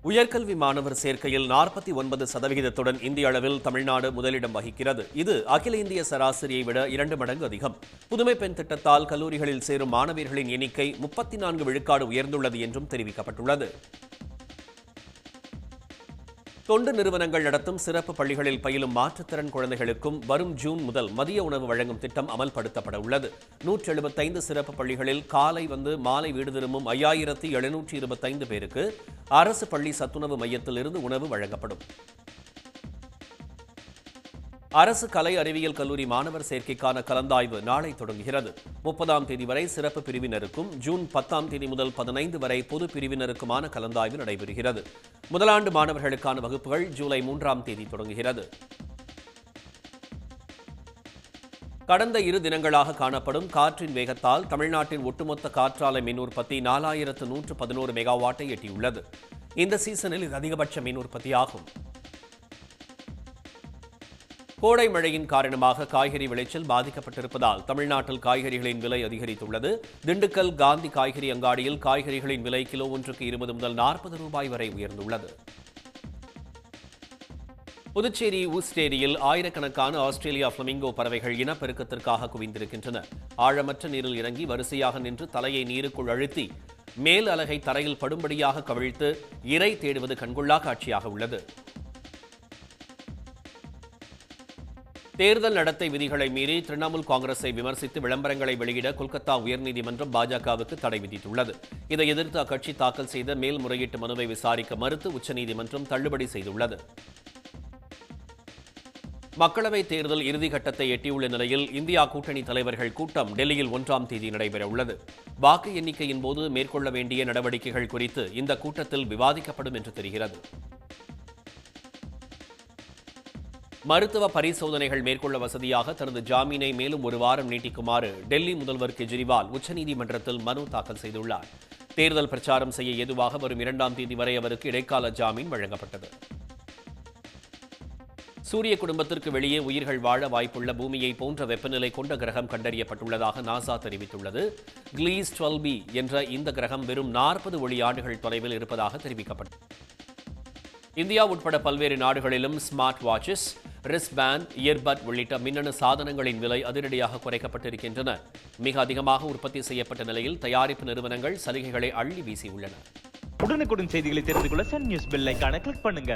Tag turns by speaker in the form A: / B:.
A: உயர்கல்வி மாணவர் சேர்க்கையில் 49% இந்திய அளவில் தமிழ்நாடு முதலிடம் வகிக்கிறது. இது அகில இந்திய சராசரியை விட 2 மடங்கு அதிகம். புதுமை பெண் திட்டத்தால் கல்லூரிகளில் சேரும் மாணவியர்களின் எண்ணிக்கை 34 விழுக்காடு உயர்ந்துள்ளது என்றும் தெரிவிக்கப்பட்டுள்ளது. தொண்டு நிறுவனங்கள் நடத்தும் சிறப்பு பள்ளிகளில் பயிலும் மாற்றுத்திறன் குழந்தைகளுக்கும் வரும் ஜூன் முதல் மதிய உணவு வழங்கும் திட்டம் அமல்படுத்தப்பட உள்ளது. 175 சிறப்பு பள்ளிகளில் காலை மாலை வீடு திரும்பும் 5725 பேருக்கு அரசு பள்ளி சத்துணவு மையத்தில் இருந்து உணவு வழங்கப்படும். அரசு கலை அறிவியல் கல்லூரி மாணவர் சேர்க்கைக்கான கலந்தாய்வு நாளை தொடங்குகிறது. 30ஆம் தேதி வரை சிறப்பு பிரிவினருக்கும் ஜூன் 10ஆம் தேதி முதல் 15 வரை பொது பிரிவினருக்குமான கலந்தாய்வு நடைபெறுகிறது. முதலாண்டு மாணவர்களுக்கான வகுப்புகள் ஜூலை 3ஆம் தேதி தொடங்குகிறது. கடந்த 2 தினங்களாக காணப்படும் காற்றின் வேகத்தால் தமிழ்நாட்டின் ஒட்டுமொத்த காற்றாலை மின் உற்பத்தி 4111 மெகாவாட்டை எட்டியுள்ளது. இந்த சீசனில் இது அதிகபட்ச மின் உற்பத்தியாகும். கோடை மழையின் காரணமாக காய்கறி விளைச்சல் பாதிக்கப்பட்டிருப்பதால் தமிழ்நாட்டில் காய்கறிகளின் விலை அதிகரித்துள்ளது. திண்டுக்கல் காந்தி காய்கறி அங்காடியில் காய்கறிகளின் விலை கிலோ ஒன்றுக்கு 20 முதல் 40 ரூபாய் வரை உயர்ந்துள்ளது. புதுச்சேரி ஊஸ்டேரியில் ஆயிரக்கணக்கான ஆஸ்திரேலியா பிளமிங்கோ பறவைகள் இனப்பெருக்கத்திற்காக குவிந்திருக்கின்றன. ஆழமற்ற நீரில் இறங்கி வரிசையாக நின்று தலையை நீருக்குள் அழுத்தி மேல் அலகை தரையில் படும்படியாக கவிழ்த்து இரை தேடுவது கண்கொள்ளா காட்சியாக உள்ளது. தேர்தல் நடத்தை விதிகளை மீறி திரிணாமுல் காங்கிரஸை விமர்சித்து விளம்பரங்களை வெளியிட கொல்கத்தா உயர்நீதிமன்றம் பாஜகவுக்கு தடை விதித்துள்ளது. இதை எதிர்த்து அக்கட்சி தாக்கல் செய்த மேல்முறையீட்டு மனுவை விசாரிக்க மறுத்து உச்சநீதிமன்றம் தள்ளுபடி செய்துள்ளது. மக்களவைத் தேர்தல் இறுதிக்கட்டத்தை எட்டியுள்ள நிலையில் இந்தியா கூட்டணி தலைவர்கள் கூட்டம் டெல்லியில் 1ஆம் தேதி நடைபெறவுள்ளது. வாக்கு எண்ணிக்கையின் போது மேற்கொள்ள வேண்டிய நடவடிக்கைகள் குறித்து இந்த கூட்டத்தில் விவாதிக்கப்படும் என்று தெரிகிறது. மருத்துவ பரிசோதனைகள் மேற்கொள்ள வசதியாக தனது ஜாமீனை மேலும் 1 வாரம் நீட்டிக்குமாறு டெல்லி முதல்வர் கெஜ்ரிவால் உச்சநீதிமன்றத்தில் மனு தாக்கல் செய்துள்ளார். தேர்தல் பிரச்சாரம் செய்ய ஏதுவாக வரும் 2ஆம் தேதி வரை அவருக்கு இடைக்கால ஜாமீன் வழங்கப்பட்டது. சூரிய குடும்பத்திற்கு வெளியே உயிர்கள் வாழ வாய்ப்புள்ள பூமியை போன்ற வெப்பநிலை கொண்ட கிரகம் கண்டறியப்பட்டுள்ளதாக நாசா தெரிவித்துள்ளது. கிளீஸ் 12b என்ற இந்த கிரகம் வெறும் 40 ஒளி ஆண்டுகள் தொலைவில் இருப்பதாக தெரிவிக்கப்பட்டது. இந்தியா உட்பட பல்வேறு நாடுகளிலும் ஸ்மார்ட் வாட்சஸ், ரிஸ்ட்பேண்ட், இயர்பட் உள்ளிட்ட மின்னணு சாதனங்களின் விலை அதிரடியாக குறைக்கப்பட்டிருக்கின்றன. மிக அதிகமாக உற்பத்தி செய்யப்பட்ட நிலையில் தயாரிப்பு நிறுவனங்கள் சலுகைகளை அள்ளி வீசியுள்ளன.
B: உடனுக்குடன் செய்திகளை தெரிந்து கொள்ள சன் நியூஸ் பெல் ஐகானை கிளிக் பண்ணுங்க.